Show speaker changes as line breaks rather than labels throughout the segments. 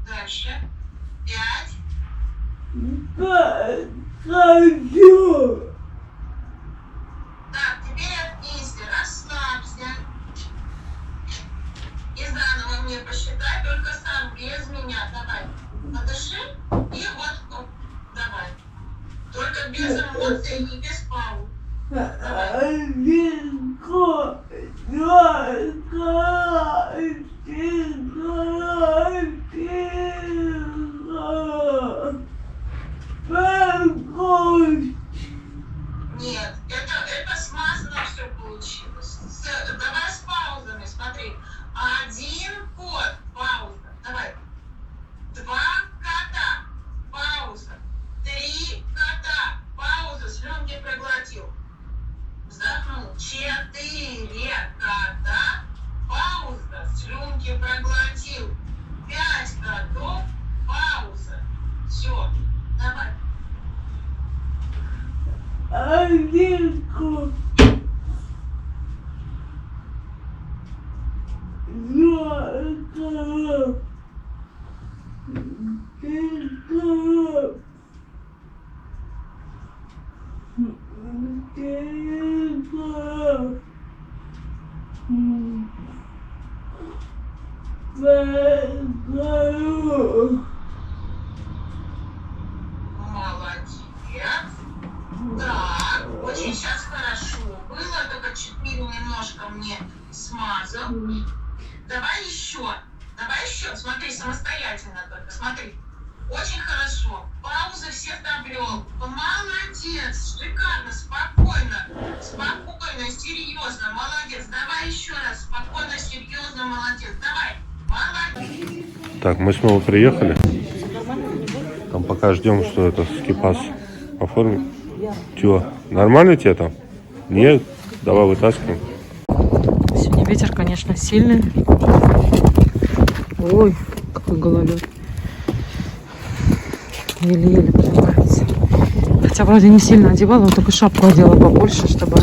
Дальше. 5. Так, теперь отнеси, расслабься. И заново мне посчитай, только сам, без меня. Давай, подыши и вот, давай. Только без эмоций и без пауз. Нет, это смазано все получилось. Давай с паузами, смотри. 1 кот, пауза. Давай. 2 кота, пауза. 3 кота, пауза, слюнки проглотил. Вздохнул. 4 кота, пауза, слюнки проглотил. 5 котов, пауза. Все, давай. 1 кот. 2 кота. 3 кота. 4 кота. 5 котов. Молодец. Так, очень сейчас хорошо было, только 4 немножко мне смазал. Давай еще, смотри, самостоятельно только, смотри. Очень хорошо, паузы все соблел. Молодец, шикарно, спокойно, серьезно, молодец. Давай еще раз, спокойно, серьезно, молодец. Давай, молодец.
Так, мы снова приехали. Там пока ждем, что это скипас оформит. Чего? Нормально тебе там? Нет? Давай вытаскиваем.
Сегодня ветер, конечно, сильный. Ой, какой гололед. Еле-еле поднимается. Хотя вроде не сильно одевала, только шапку одела побольше, чтобы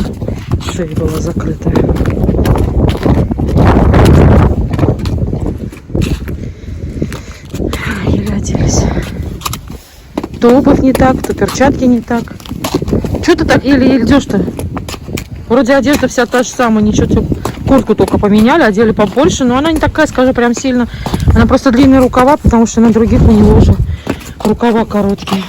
шея была закрытая. Еле оделись. То обувь не так, то перчатки не так. Чего ты так еле-еле идешь-то? Вроде одежда вся та же самая, ничего, куртку только поменяли, одели побольше, но она не такая, скажу, прям сильно. Она просто длинные рукава, потому что на других у него уже рукава короткие.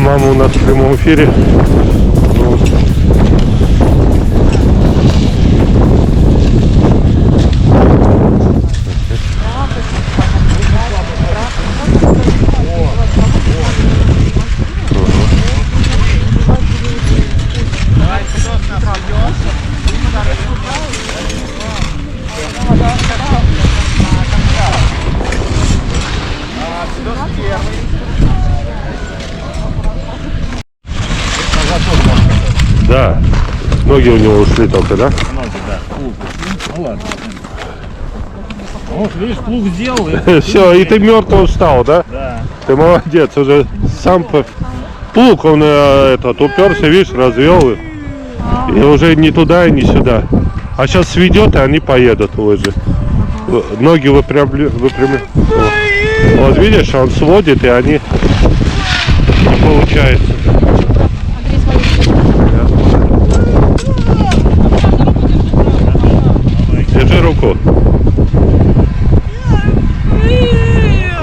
мама у нас в прямом эфире. Вот. Да, ноги у него ушли только, да?
Ноги, да. Плуг. Ну ладно. Вот, видишь, плуг сделал.
Все, и ты мертвым встал, да?
Да.
Ты молодец, уже сам плуг он этот уперся, видишь, развел и уже ни туда и ни сюда. А сейчас сведет, и они поедут уже. Ноги выпрямляют. Вот видишь, он сводит, и они не получается. Держи руку.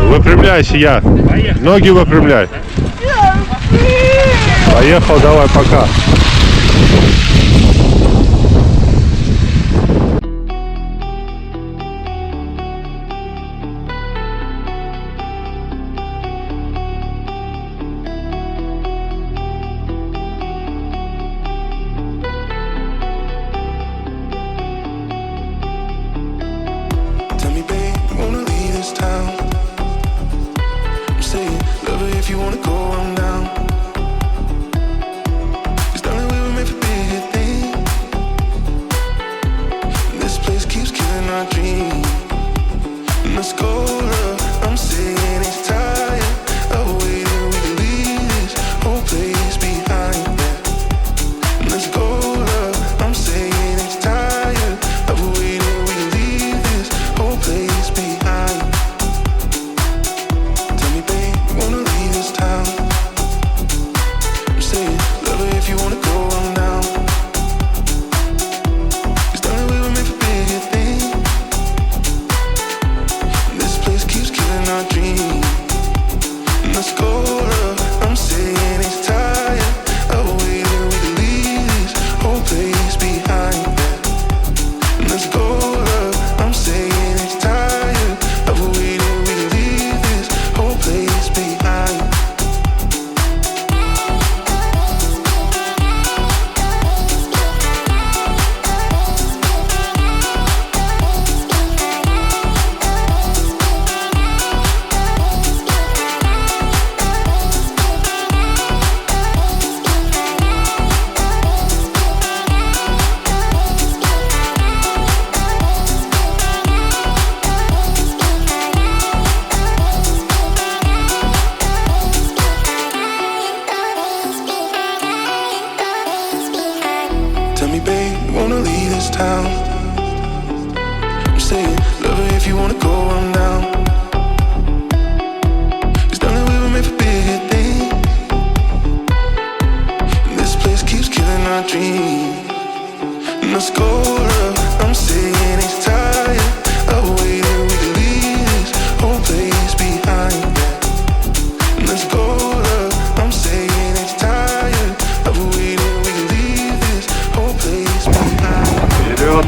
Выпрямляйся, я. Ноги выпрямляй. Поехал, давай, пока.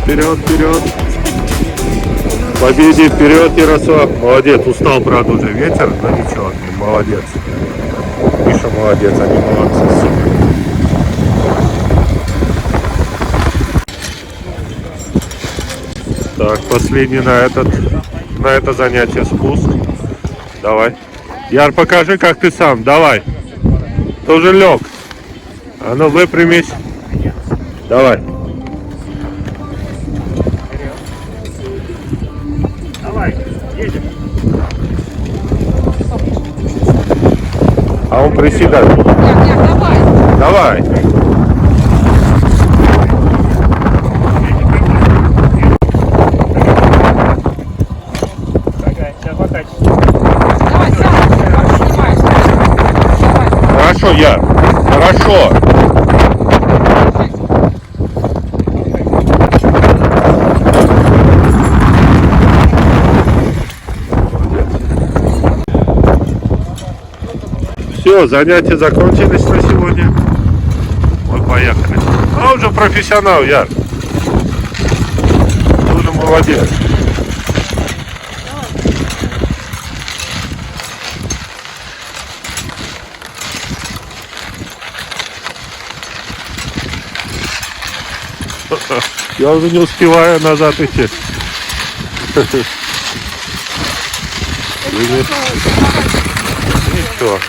Вперед, вперед. Победи, вперед, Ярослав. Молодец, устал, правда, уже ветер, но ничего, молодец. Миша молодец, они молодцы, супер. Так, последний на это занятие спуск. Давай. Яр, покажи, как ты сам, давай. Ты уже лег. А ну, выпрямись. Давай.
Едем.
А он приседает.
Давай.
Давай.
Сейчас покачивай.
Давай, сам снимаешь. Давай.
Хорошо, я. Хорошо. Все, Все, занятия закончились на сегодня. Вот, поехали. А уже профессионал, Яр. Ты уже молодец. Я уже не успеваю назад идти. Ничего.